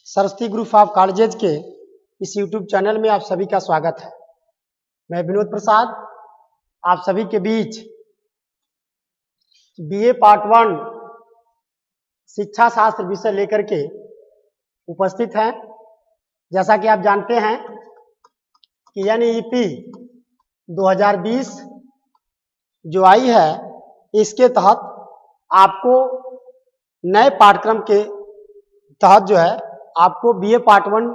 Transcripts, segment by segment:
Saraswati group of colleges के इस YouTube channel में आप सभी का स्वागत है। मैं विनोद प्रसाद आप सभी के बीच बीए पार्ट 1 शिक्षा शास्त्र विषय लेकर के उपस्थित हैं। जैसा कि आप जानते हैं कि एनईपी 2020 जो आई है, इसके तहत आपको नए पाठ्यक्रम के तहत जो है आपको बीए पार्ट 1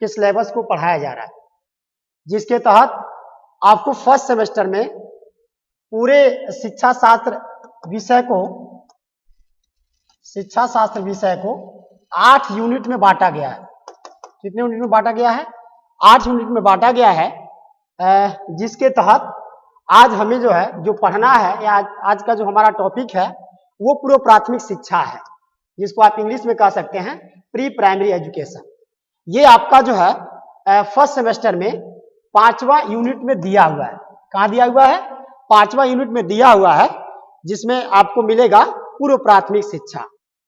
के सिलेबस को पढ़ाया जा रहा है, जिसके तहत आपको फर्स्ट सेमेस्टर में पूरे शिक्षा शास्त्र विषय को 8 यूनिट में बांटा गया है। कितने यूनिट में बांटा गया है? 8 यूनिट में बांटा गया है, जिसके तहत आज हमें जो है जो पढ़ना है या आज का जो हमारा टॉपिक है वो पूर्व प्राथमिक शिक्षा है, जिसको आप इंग्लिश में कह सकते हैं प्री प्राइमरी एजुकेशन। ये आपका जो है फर्स्ट सेमेस्टर में 5वां यूनिट में दिया हुआ है। कहाँ दिया हुआ है? 5वां यूनिट में दिया हुआ है, जिसमें आपको मिलेगा पूर्व प्राथमिक शिक्षा।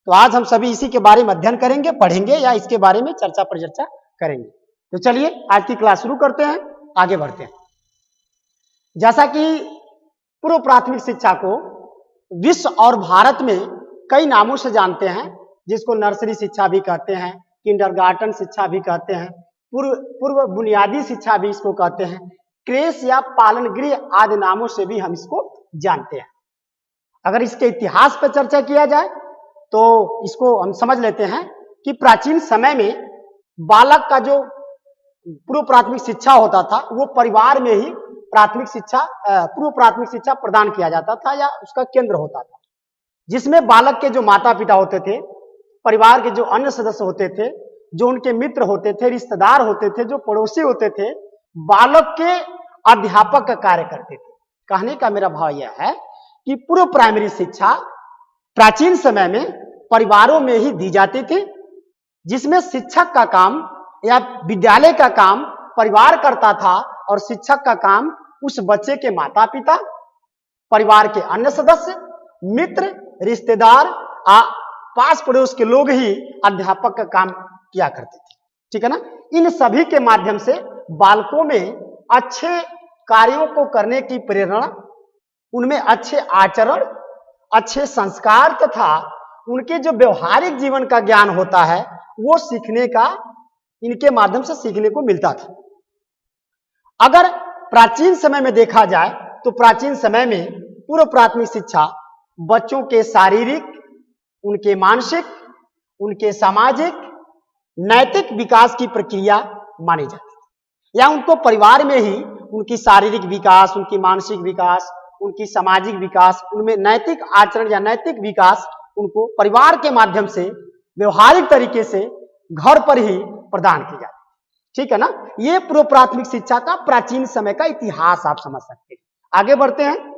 तो आज हम सभी इसी के बारे में अध्ययन करेंगे, पढ़ेंगे या इसके बारे में चर्चा परिचर्चा करेंगे। तो चलिए आज की क्लास शुरू करते हैं, आगे बढ़ते हैं। जैसा कि पूर्व प्राथमिक शिक्षा को विश्व और भारत में कई नामों से जानते हैं, जिसको नर्सरी शिक्षा भी कहते हैं, किंडरगार्टन शिक्षा भी कहते हैं, पूर्व बुनियादी शिक्षा भी इसको कहते हैं, क्रेश या पालन गृह आदि नामों से भी हम इसको जानते हैं। अगर इसके इतिहास पर चर्चा किया जाए तो इसको हम समझ लेते हैं कि प्राचीन समय में बालक का जो पूर्व प्राथमिक शिक्षा होता था वो परिवार में ही पूर्व प्राथमिक शिक्षा प्रदान किया जाता था या उसका केंद्र होता था, जिसमें बालक के जो माता पिता होते थे, परिवार के जो अन्य सदस्य होते थे, जो उनके मित्र होते थे, रिश्तेदार होते थे, जो पड़ोसी होते थे, बालक के अध्यापक का कार्य करते थे। कहने का मेरा भाव यह है कि पूर्व प्राइमरी शिक्षा प्राचीन समय में परिवारों में ही दी जाती थी, जिसमें शिक्षक का काम या विद्यालय का काम परिवार करता था और शिक्षक का काम उस बच्चे के माता पिता, परिवार के अन्य सदस्य, मित्र, रिश्तेदार, पास पड़ोस के लोग ही अध्यापक का काम किया करते थे। ठीक है ना? इन सभी के माध्यम से बालकों में अच्छे कार्यों को करने की प्रेरणा, उनमें अच्छे आचरण, अच्छे संस्कार तथा उनके जो व्यवहारिक जीवन का ज्ञान होता है वो सीखने का, इनके माध्यम से सीखने को मिलता था। अगर प्राचीन समय में देखा जाए तो प्राचीन समय में पूर्व प्राथमिक शिक्षा बच्चों के शारीरिक, उनके मानसिक, उनके सामाजिक, नैतिक विकास की प्रक्रिया मानी जाती है, या उनको परिवार में ही उनकी शारीरिक विकास, उनकी मानसिक विकास, उनकी सामाजिक विकास, उनमें नैतिक आचरण या नैतिक विकास उनको परिवार के माध्यम से व्यवहारिक तरीके से घर पर ही प्रदान की जाती है। ठीक है ना? ये पूर्व प्राथमिक शिक्षा का प्राचीन समय का इतिहास आप समझ सकते हैं। आगे बढ़ते हैं।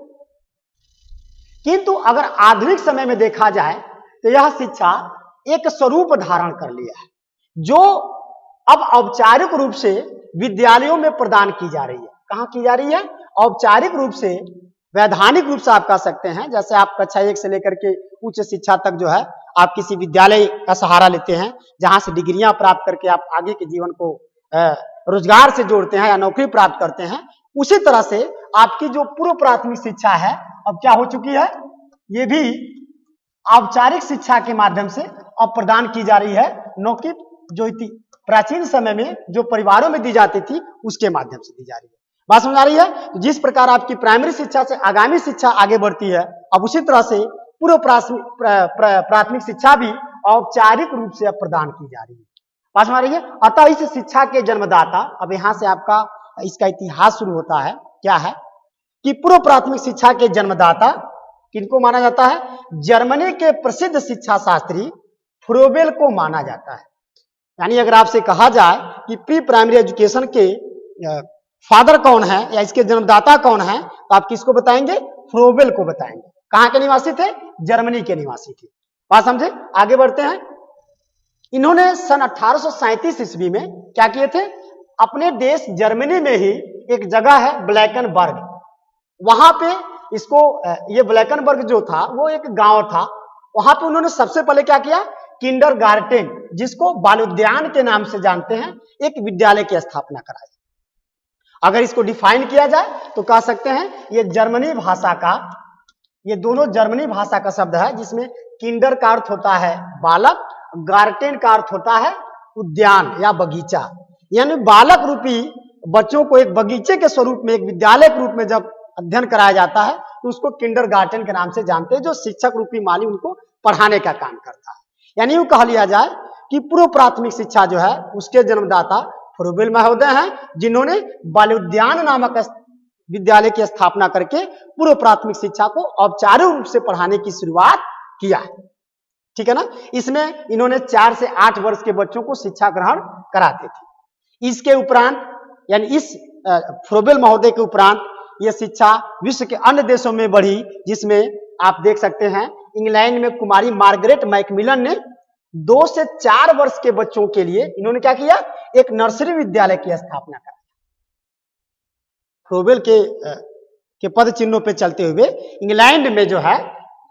किंतु अगर आधुनिक समय में देखा जाए तो यह शिक्षा एक स्वरूप धारण कर लिया है, जो अब औपचारिक रूप से विद्यालयों में प्रदान की जा रही है। कहां की जा रही है? औपचारिक रूप से, वैधानिक रूप से आप कह सकते हैं। जैसे आप कक्षा 1 से लेकर के उच्च शिक्षा तक जो है आप किसी विद्यालय का सहारा लेते हैं, जहां से डिग्रियां प्राप्त करके आप आगे के जीवन को रोजगार से जोड़ते हैं या नौकरी प्राप्त करते हैं। उसी तरह से आपकी जो पूर्व प्राथमिक शिक्षा है अब क्या हो चुकी है, ये भी औपचारिक शिक्षा के माध्यम से अब प्रदान की जा रही है, न कि जो प्राचीन समय में जो परिवारों में दी जाती थी उसके माध्यम से दी जा रही है। बात समझ आ रही है? तो जिस प्रकार आपकी प्राइमरी शिक्षा से आगामी शिक्षा आगे बढ़ती है, अब उसी तरह से पूर्व प्राथमिक शिक्षा भी औपचारिक रूप से अब प्रदान की जा रही है। बात समझ आ रही है? अतः इस शिक्षा के जन्मदाता, अब यहां से आपका इसका इतिहास शुरू होता है। क्या है कि पूर्व प्राथमिक शिक्षा के जन्मदाता किनको माना जाता है? जर्मनी के प्रसिद्ध शिक्षा शास्त्री फ्रोबेल को माना जाता है। यानी अगर आपसे कहा जाए कि प्री प्राइमरी एजुकेशन के फादर कौन है या इसके जन्मदाता कौन है, तो आप किसको बताएंगे? फ्रोबेल को बताएंगे। कहां के निवासी थे? जर्मनी के निवासी थे। बात समझे? आगे बढ़ते हैं। इन्होंने सन 1837 ईस्वी में क्या किए थे? अपने देश जर्मनी में ही एक जगह है ब्लैकेनबर्ग, वहां पे इसको, ये ब्लैकेनबर्ग जो था वो एक गांव था, वहां पे उन्होंने सबसे पहले क्या किया? किंडरगार्टन जिसको बालोद्यान के नाम से जानते हैं, एक विद्यालय की स्थापना कराई। अगर इसको डिफाइन किया जाए तो कह सकते हैं ये जर्मनी भाषा का, ये दोनों जर्मनी भाषा का शब्द है, जिसमें किंडर का अर्थ होता है बालक, गार्टेन का अर्थ होता है उद्यान या बगीचा। यानी बालक रूपी बच्चों को एक बगीचे के स्वरूप में, एक विद्यालय के रूप में जब अध्ययन कराया जाता है तो उसको किंडर गार्टन के नाम से जानते हैं, जो शिक्षक रूपी माली उनको पढ़ाने का काम करता है। यानी यूं कहा लिया जाए कि पूर्व प्राथमिक शिक्षा जो है उसके जन्मदाता फ्रोबेल महोदय हैं, जिन्होंने बालोद्यान नामक विद्यालय की स्थापना करके पूर्व प्राथमिक शिक्षा को औपचारिक रूप से पढ़ाने की शुरुआत किया है। ठीक है ना। इसमें इन्होंने 4 से 8 वर्ष के बच्चों को शिक्षा ग्रहण कराते थे। इसके उपरांत यानी इस फ्रोबेल महोदय के उपरांत यह शिक्षा विश्व के अन्य देशों में बढ़ी, जिसमें आप देख सकते हैं इंग्लैंड में कुमारी मार्गरेट मैकमिलन ने 2 से 4 वर्ष के बच्चों के लिए इन्होंने क्या किया, एक नर्सरी विद्यालय की स्थापना की। फ्रोबेल के पद चिन्हों पे चलते हुए इंग्लैंड में जो है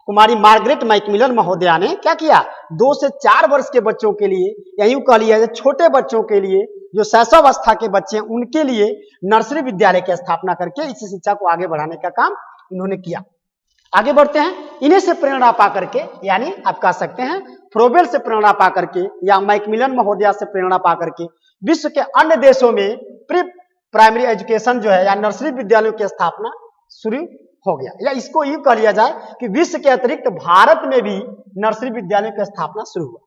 कुमारी मार्गरेट मैकमिलन महोदया ने क्या किया, 2 से 4 वर्ष के बच्चों के लिए, यही कह लिया जाए छोटे बच्चों के लिए, जो शैशवावस्था के बच्चे हैं उनके लिए नर्सरी विद्यालय की स्थापना करके इस शिक्षा को आगे बढ़ाने का काम इन्होंने किया। आगे बढ़ते हैं। इन्हीं से प्रेरणा पा करके, यानी आप कह सकते हैं फ्रोबेल से प्रेरणा पा करके या मैकमिलन महोदया से प्रेरणा पा करके विश्व के अन्य देशों में प्री प्राइमरी एजुकेशन जो है या नर्सरी विद्यालयों की स्थापना शुरू हो गया। या इसको यूं कह लिया जाए कि विश्व के अतिरिक्त भारत में भी नर्सरी विद्यालयों की स्थापना शुरू हुआ।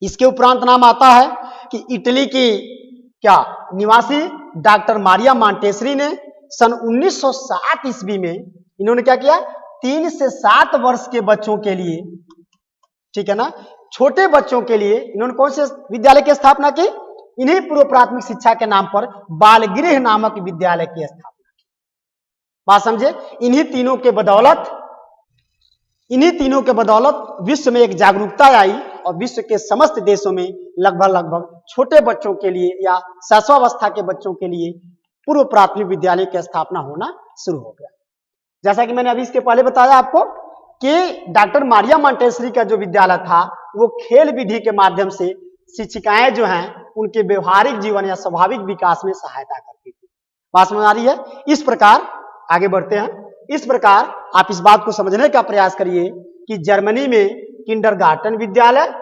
इसके उपरांत नाम आता है कि इटली की क्या निवासी डॉक्टर मारिया मॉन्टेसरी ने सन 1907 ईस्वी में इन्होंने क्या किया, 3 से 7 वर्ष के बच्चों के लिए, ठीक है ना, छोटे बच्चों के लिए इन्होंने कौन से विद्यालय की स्थापना की, इन्हीं पूर्व प्राथमिक शिक्षा के नाम पर बाल गृह नामक विद्यालय की स्थापना की। बात समझे। इन्हीं तीनों के बदौलत विश्व में एक जागरूकता आई और विश्व के समस्त देशों में लगभग छोटे बच्चों के लिए या शैशवावस्था के बच्चों के लिए पूर्व प्राथमिक विद्यालय की स्थापना होना शुरू हो गया। जैसा कि मैंने अभी इसके पहले बताया आपको कि डॉक्टर मारिया मॉन्टेसरी का जो विद्यालय था वो खेल विधि के माध्यम से शिक्षिकाएं जो हैं उनके व्यवहारिक जीवन या स्वाभाविक विकास में सहायता करती थी। बात समझ आ रही है। इस प्रकार आगे बढ़ते हैं। इस प्रकार आप इस बात को समझने का प्रयास करिए कि जर्मनी में किंडरगार्टन विद्यालय,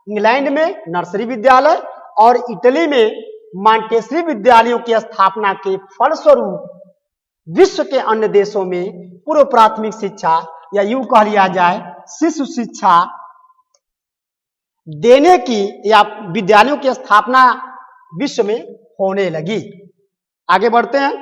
इंग्लैंड में नर्सरी विद्यालय और इटली में मॉन्टेसरी विद्यालयों की स्थापना के फलस्वरूप विश्व के अन्य देशों में पूर्व प्राथमिक शिक्षा या यूं कह लिया जाए शिशु शिक्षा देने की या विद्यालयों की स्थापना विश्व में होने लगी। आगे बढ़ते हैं।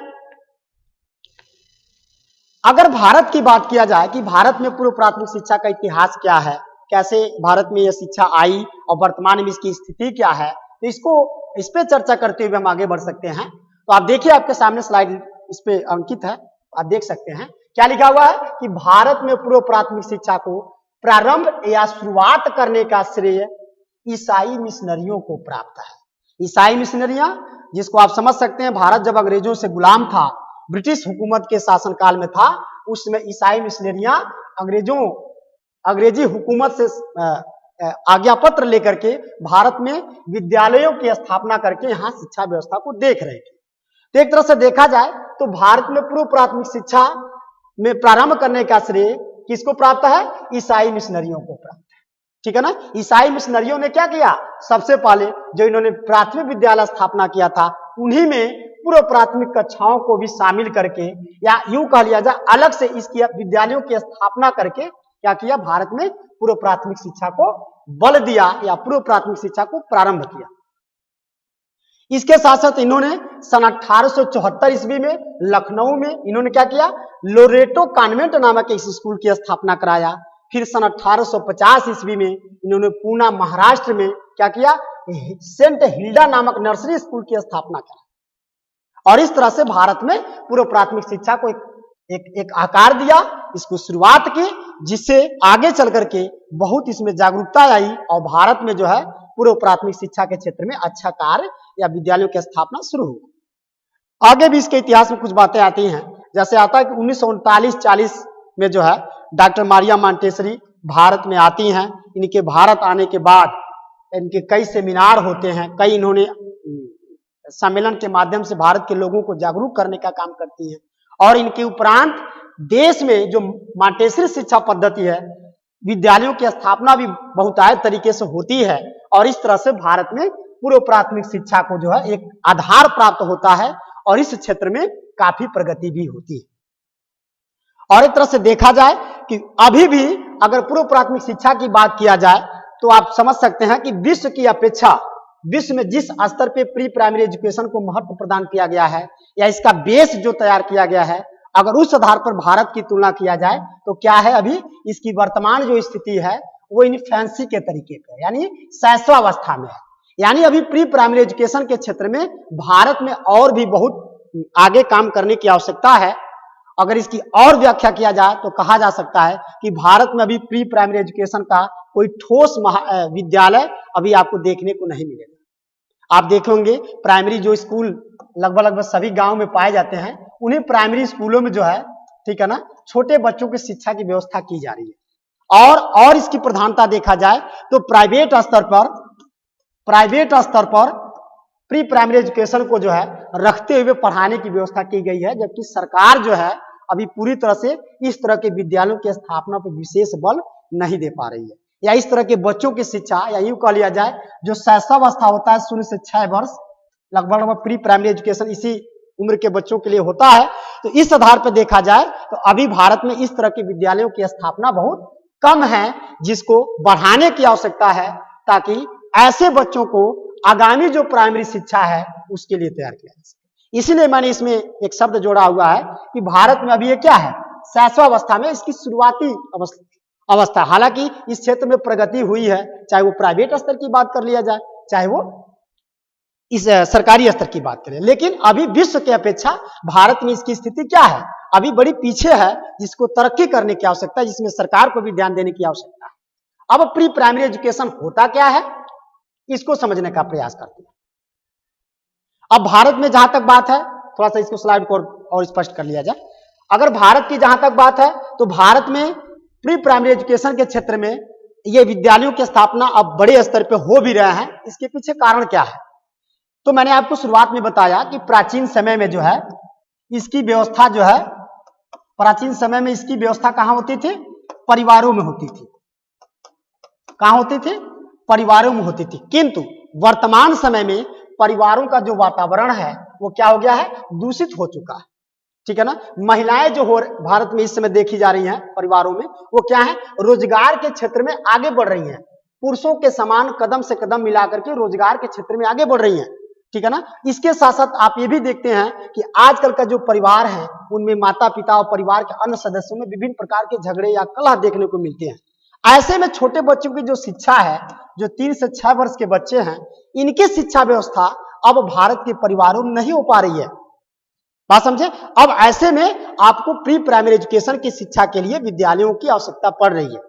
अगर भारत की बात किया जाए कि भारत में पूर्व प्राथमिक शिक्षा का इतिहास क्या है, कैसे भारत में यह शिक्षा आई और वर्तमान में इसकी स्थिति क्या है, तो इस पे चर्चा करते हुए हम आगे बढ़ सकते हैं। तो आप देखिए, आपके सामने स्लाइड इस पे अंकित है, आप देख सकते हैं क्या लिखा हुआ है कि भारत में पूर्व प्राथमिक शिक्षा को प्रारंभ या शुरुआत करने का श्रेय ईसाई मिशनरियों को प्राप्त है। ईसाई मिशनरियां, जिसको आप समझ सकते हैं, भारत जब अंग्रेजों से गुलाम था, ब्रिटिश हुकूमत के शासनकाल में था, उसमें ईसाई मिशनरियां अंग्रेजी हुकूमत से आज्ञा पत्र लेकर के भारत में विद्यालयों की स्थापना करके यहाँ शिक्षा व्यवस्था को देख रहे थे। तो एक तरह से देखा जाए तो भारत में पूर्व प्राथमिक शिक्षा में प्रारंभ करने का श्रेय किसको प्राप्त है? ईसाई मिशनरियों को प्राप्त है। ठीक है ना। ईसाई मिशनरियों ने क्या किया, सबसे पहले जो इन्होंने प्राथमिक विद्यालय स्थापना किया था उन्हीं में पूर्व प्राथमिक कक्षाओं को भी शामिल करके या यूं कह लिया जाए अलग से इसकी विद्यालयों की स्थापना करके क्या किया, भारत में पूर्व प्राथमिक शिक्षा को बल दिया या पूर्व प्राथमिक शिक्षा को प्रारंभ किया। इसके साथ साथ इन्होंने सन 1874 ईस्वी में लखनऊ में इन्होंने क्या किया, लोरेटो कॉन्वेंट नामक एक स्कूल की स्थापना कराया। फिर सन 1850 ईस्वी में इन्होंने पूना महाराष्ट्र में क्या किया, सेंट हिल्डा नामक नर्सरी स्कूल की स्थापना करा और इस तरह से भारत में पूर्व प्राथमिक शिक्षा को एक आकार दिया, इसको शुरुआत की, जिससे आगे चल करके बहुत इसमें जागरूकता आई और भारत में जो है पूर्व प्राथमिक शिक्षा के क्षेत्र में अच्छा कार्य या विद्यालयों की स्थापना शुरू हुई। आगे भी इसके इतिहास में कुछ बातें आती हैं, जैसे आता है कि 1939-40 में जो है डॉक्टर मारिया मॉन्टेसरी भारत में आती हैं। इनके भारत आने के बाद इनके कई सेमिनार होते हैं, कई इन्होंने सम्मेलन के माध्यम से भारत के लोगों को जागरूक करने का काम करती हैं। और इनके उपरांत देश में जो मांटेसरी शिक्षा पद्धति है, विद्यालयों की स्थापना भी बहुतायत तरीके से होती है और इस तरह से भारत में पूर्व प्राथमिक शिक्षा को जो है एक आधार प्राप्त होता है और इस क्षेत्र में काफी प्रगति भी होती है। और एक तरह से देखा जाए कि अभी भी अगर पूर्व प्राथमिक शिक्षा की बात किया जाए तो आप समझ सकते हैं कि विश्व की अपेक्षा विश्व में जिस स्तर पे प्री प्राइमरी एजुकेशन को महत्व प्रदान किया गया है या इसका बेस जो तैयार किया गया है, अगर उस आधार पर भारत की तुलना किया जाए तो क्या है, अभी इसकी वर्तमान जो स्थिति है वो इनफेंसी के तरीके पर यानी शैशवावस्था में है। यानी अभी प्री प्राइमरी एजुकेशन के क्षेत्र में भारत में और भी बहुत आगे काम करने की आवश्यकता है। अगर इसकी और व्याख्या किया जाए तो कहा जा सकता है कि भारत में अभी प्री प्राइमरी एजुकेशन का कोई ठोस विद्यालय अभी आपको देखने को नहीं मिलेगा। आप देखेंगे प्राइमरी जो स्कूल लगभग सभी गांव में पाए जाते हैं, उन्हीं प्राइमरी स्कूलों में जो है, ठीक है ना, छोटे बच्चों की शिक्षा की व्यवस्था की जा रही है। और इसकी प्रधानता देखा जाए तो प्राइवेट स्तर पर प्री प्राइमरी एजुकेशन को जो है रखते हुए पढ़ाने की व्यवस्था की गई है, जबकि सरकार जो है अभी पूरी तरह से इस तरह के विद्यालयों की स्थापना पर विशेष बल नहीं दे पा रही है। या इस तरह के बच्चों की शिक्षा, या यूं कह लिया जाए जो शैशवावस्था होता है 0 से 6 वर्ष, लगभग प्री प्राइमरी एजुकेशन इसी उम्र के बच्चों के लिए होता है। तो इस आधार पर देखा जाए तो अभी भारत में इस तरह के विद्यालयों की स्थापना बहुत कम है, जिसको बढ़ाने की आवश्यकता है ताकि ऐसे बच्चों को आगामी जो प्राइमरी शिक्षा है उसके लिए तैयार किया जा सके। इसीलिए मैंने इसमें एक शब्द जोड़ा हुआ है कि भारत में अभी ये क्या है, शैशवावस्था में इसकी शुरुआती अवस्था। हालांकि इस क्षेत्र में प्रगति हुई है, चाहे वो प्राइवेट स्तर की बात कर लिया जाए, चाहे वो इस सरकारी स्तर की बात करें, लेकिन अभी विश्व की अपेक्षा भारत में इसकी स्थिति क्या है, अभी बड़ी पीछे है, जिसको तरक्की करने की आवश्यकता है, जिसमें सरकार को भी ध्यान देने की आवश्यकता है। अब प्री प्राइमरी एजुकेशन होता क्या है, इसको समझने का प्रयास करते हैं। अब भारत में जहां तक बात है, थोड़ा सा इसको स्लाइड को और स्पष्ट कर लिया जाए। अगर भारत की जहां तक बात है तो भारत में प्री प्राइमरी एजुकेशन के क्षेत्र में ये विद्यालयों की स्थापना अब बड़े स्तर पे हो भी रहे हैं। इसके पीछे कारण क्या है, तो मैंने आपको शुरुआत में बताया कि प्राचीन समय में जो है इसकी व्यवस्था जो है, प्राचीन समय में इसकी व्यवस्था कहां होती थी, परिवारों में होती थी। कहां होती थी, परिवारों में होती थी। किंतु वर्तमान समय में परिवारों का जो वातावरण है वो क्या हो गया है, दूषित हो चुका है, ठीक है ना। महिलाएं जो भारत में इस समय देखी जा रही हैं परिवारों में, वो क्या है, रोजगार के क्षेत्र में आगे बढ़ रही हैं, पुरुषों के समान कदम से कदम मिलाकर के रोजगार के क्षेत्र में आगे बढ़ रही हैं, ठीक है ना। इसके साथ साथ आप ये भी देखते हैं कि आजकल का जो परिवार है उनमें माता पिता और परिवार के अन्य सदस्यों में विभिन्न प्रकार के झगड़े या कलह देखने को मिलते हैं। ऐसे में छोटे बच्चों की जो शिक्षा है, जो 3 से 6 वर्ष के बच्चे हैं, इनकी शिक्षा व्यवस्था अब भारत के परिवारों में नहीं हो पा रही है। बात समझे। अब ऐसे में आपको प्री प्राइमरी एजुकेशन की शिक्षा के लिए विद्यालयों की आवश्यकता पड़ रही है।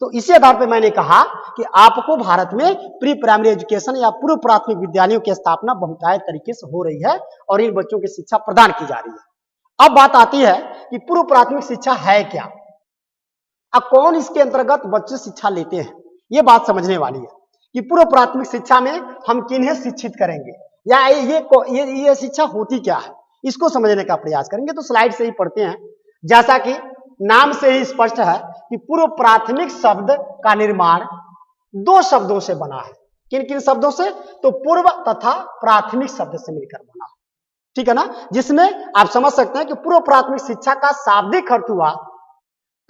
तो इसी आधार पर मैंने कहा कि आपको भारत में प्री प्राइमरी एजुकेशन या पूर्व प्राथमिक विद्यालयों की स्थापना बहुतायत तरीके से हो रही है और इन बच्चों की शिक्षा प्रदान की जा रही है। अब बात आती है कि पूर्व प्राथमिक शिक्षा है क्या, अब कौन इसके अंतर्गत बच्चे शिक्षा लेते हैं, ये बात समझने वाली है कि पूर्व प्राथमिक शिक्षा में हम किन्हें शिक्षित करेंगे या ये शिक्षा होती क्या है, इसको समझने का प्रयास करेंगे। तो स्लाइड से ही पढ़ते हैं। जैसा कि नाम से ही स्पष्ट है कि पूर्व प्राथमिक शब्द का निर्माण 2 शब्दों से बना है। किन किन शब्दों से, तो पूर्व तथा प्राथमिक शब्द से मिलकर बना है, ठीक है ना। जिसमें आप समझ सकते हैं कि पूर्व प्राथमिक शिक्षा का शाब्दिक अर्थ हुआ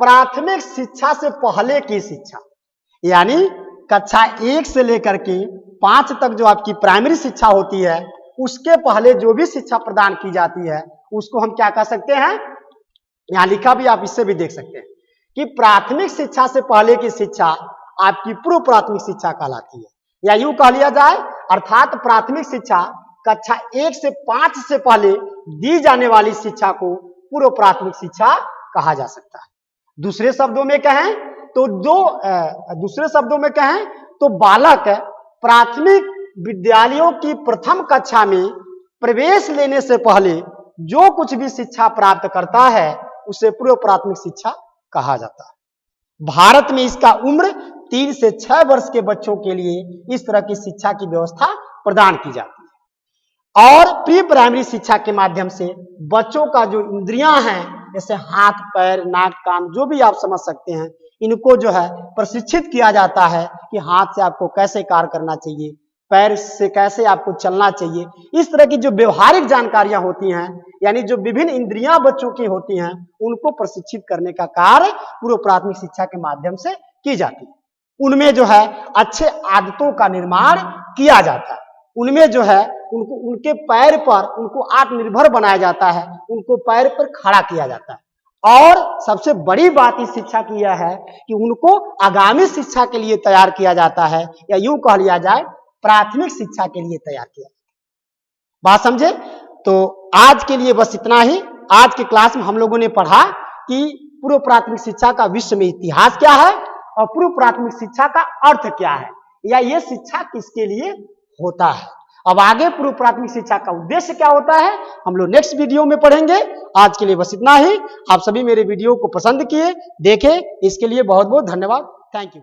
प्राथमिक शिक्षा से पहले की शिक्षा, यानी कक्षा 1 से लेकर के 5 तक जो आपकी प्राइमरी शिक्षा होती है, उसके पहले जो भी शिक्षा प्रदान की जाती है उसको हम क्या कह सकते हैं, यहां लिखा भी, आप इससे भी देख सकते हैं कि प्राथमिक शिक्षा से पहले की शिक्षा आपकी पूर्व प्राथमिक शिक्षा कहलाती है। या यूं कह लिया जाए, अर्थात प्राथमिक शिक्षा कक्षा 1 से 5 से पहले दी जाने वाली शिक्षा को पूर्व प्राथमिक शिक्षा कहा जा सकता है। दूसरे शब्दों में कहें तो बालक प्राथमिक विद्यालयों की प्रथम कक्षा में प्रवेश लेने से पहले जो कुछ भी शिक्षा प्राप्त करता है उसे पूर्व प्राथमिक शिक्षा कहा जाता है। भारत में इसका उम्र 3 से 6 वर्ष के बच्चों के लिए इस तरह की शिक्षा की व्यवस्था प्रदान की जाती है। और प्री प्राइमरी शिक्षा के माध्यम से बच्चों का जो इंद्रियां हैं, जैसे हाथ, पैर, नाक, कान, जो भी आप समझ सकते हैं, इनको जो है प्रशिक्षित किया जाता है कि हाथ से आपको कैसे कार्य करना चाहिए, पैर से कैसे आपको चलना चाहिए। इस तरह की जो व्यवहारिक जानकारियां होती हैं, यानी जो विभिन्न इंद्रियां बच्चों की होती हैं, उनको प्रशिक्षित करने का कार्य पूर्व प्राथमिक शिक्षा के माध्यम से की जाती है। उनमें जो है अच्छे आदतों का निर्माण किया जाता है। उनमें जो है उनके पैर पर उनको आत्मनिर्भर बनाया जाता है, उनको पैर पर खड़ा किया जाता है। और सबसे बड़ी बात इस शिक्षा की यह है कि उनको आगामी शिक्षा के लिए तैयार किया जाता है, या यूं कह लिया जाए प्राथमिक शिक्षा के लिए तैयार किया। बात समझे? तो आज के लिए बस इतना ही। आज के क्लास में हम लोगों ने पढ़ा कि पूर्व प्राथमिक शिक्षा का विश्व में इतिहास क्या है और पूर्व प्राथमिक शिक्षा का अर्थ क्या है, या ये शिक्षा किसके लिए होता है। अब आगे पूर्व प्राथमिक शिक्षा का उद्देश्य क्या होता है, हम लोग नेक्स्ट वीडियो में पढ़ेंगे। आज के लिए बस इतना ही। आप सभी मेरे वीडियो को पसंद किए, देखें, इसके लिए बहुत बहुत धन्यवाद। Thank you.